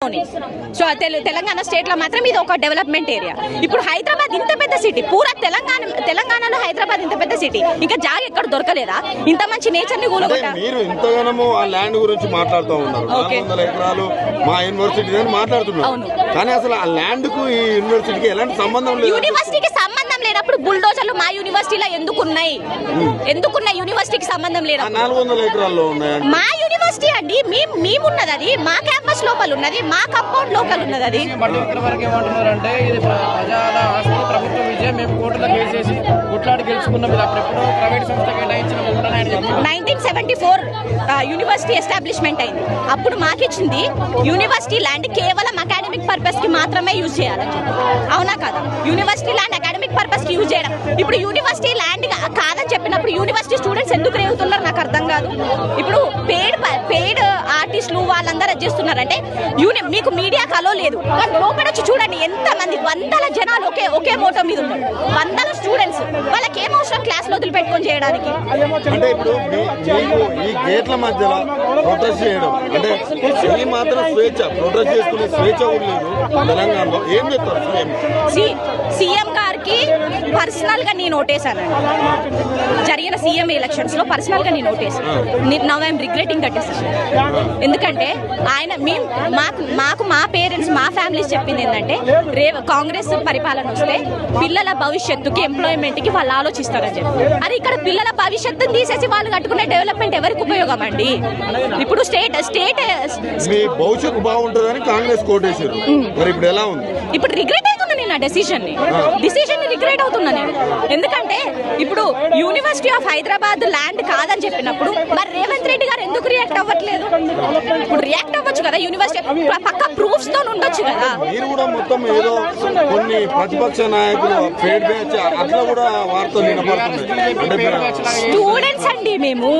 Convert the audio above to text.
లోని. So Telangana state లో మాత్రం ఇది ఒక డెవలప్మెంట్ ఏరియా. ఇప్పుడు హైదరాబాద్ ఇంత పెద్ద సిటీ, పూరా తెలంగాణలో హైదరాబాద్ ఇంత పెద్ద సిటీ, ఇంకా జాగ ఎక్కడ దొరకలేదా? ఇంత మంచి నేచర్ ని కూలగొట్టారు. మీరు ఇంతగానో ఆ ల్యాండ్ గురించి మాట్లాడుతూ ఉన్నారు, 400 ఎకరాలు మా యూనివర్సిటీ అని మాట్లాడుతున్నారు. కానీ అసలు ఆ ల్యాండ్ కు ఈ యూనివర్సిటీకి ఎలాంటి సంబంధం లేదు. యూనివర్సిటీకి సంబంధం లేనప్పుడు బుల్డోజర్లు మా యూనివర్సిటీలో ఎందుకున్నాయి? యూనివర్సిటీకి సంబంధం లేదు. 400 ఎకరాల్లో ఉన్నాయి మా యూనివర్సిటీ అండి. మేమున్నది అది మా క్యాంపస్ లోపల ఉన్నది, మా కంపౌండ్ లోపల ఉన్నది అది. ఏమంటున్నారంటే ఇది ప్రజల ఆస్తి, ప్రభుత్వ విజయం, మేము కోర్టులో కేసేసి కొట్లాడి గెలుచుకున్నాం. ఇది అప్పుడెప్పుడో ప్రైవేట్ సంస్థ కేటాయించిన 1974 యూనివర్సిటీ ఎస్టాబ్లిష్మెంట్ అయింది. అప్పుడు మాకిచ్చింది యూనివర్సిటీ ల్యాండ్ కేవలం అకాడమిక్ పర్పస్ కి మాత్రమే యూజ్ చేయాలని చెప్పి. అవునా కదా? యూనివర్సిటీ ల్యాండ్ అకాడమిక్ పర్పస్ కి యూజ్ చేయడం. ఇప్పుడు యూనివర్సిటీ ల్యాండ్ కాదని చెప్పినప్పుడు యూనివర్సిటీ స్టూడెంట్స్ ఎందుకు రేగుతున్నారు నాకు అర్థం కాదు. ఇప్పుడు పెయిడ్ ఆర్టిస్టులు వాళ్ళందరూ చేస్తున్నారంటే మీకు మీడియా కలో లేదు. లోపల వచ్చి చూడండి ఎంత మంది, వందల జనాలు ఒకే మోటో మీద ఉన్నారు, వందల స్టూడెంట్స్. వాళ్ళకి ఏం అవసరం క్లాస్ లో వదిలిపెట్టుకొని చేయడానికి? అంటే ఇప్పుడు ఈ గేట్ల మధ్యలో ప్రొటెస్ట్ చేయడం అంటే ఈ మాత్రం స్వేచ్ఛ, ప్రొటెస్ట్ చేసుకునే స్వేచ్ఛ కూడా లేదు తెలంగాణలో. ఏం చెప్తారు సీఎం గారికి పర్సనల్ గా నేను ఓటేసానండి. జరిగిన సీఎం ఎలక్షన్స్ లో పర్సనల్ గా నేను ఓటేసాను. Now I'm regretting that decision. ఎందుకంటే ఆయన మాకు మా పేరెంట్స్, మా ఫ్యామిలీస్ చెప్పింది ఏంటంటే కాంగ్రెస్ పరిపాలన వస్తే పిల్లల భవిష్యత్తుకి, ఎంప్లాయ్మెంట్ కి వాళ్ళు ఆలోచిస్తారని చెప్పి. అది ఇక్కడ పిల్లల భవిష్యత్తుని తీసేసి వాళ్ళు కట్టుకునే డెవలప్మెంట్ ఎవరికి ఉపయోగం అండి? ఇప్పుడు స్టేట్ భవిష్యత్తు బాగుంటుందని కాంగ్రెస్ కోటేశారు. మరి ఇప్పుడు ఎలా ఉంది? ఇప్పుడు రిగ్రెట్ అవుతున్నా నేను ఆ డిసిషన్ ని రిగ్రెట్ అవుతున్నా నేను. ఎందుకంటే ఇప్పుడు యూనివర్సిటీ ఆఫ్ హైదరాబాద్ ల్యాండ్ కాదని చెప్పినప్పుడు మరి రేవంత్ రెడ్డి గారు ఎందుకు రియాక్ట్ అవ్వట్లేదు? ఇప్పుడు రియాక్ట్ అవ్వచ్చు కదా, యూనివర్సిటీ పక్క ప్రూఫ్స్ తో ఉండొచ్చు కదా. మీరు కూడా మొత్తం ఏదో కొన్ని ప్రతిపక్ష నాయకులు ఫేడ్ బ్యాచ్ అట్లా కూడా వార్తలు వినపడుతున్నాయి. స్టూడెంట్స్ అండి మేము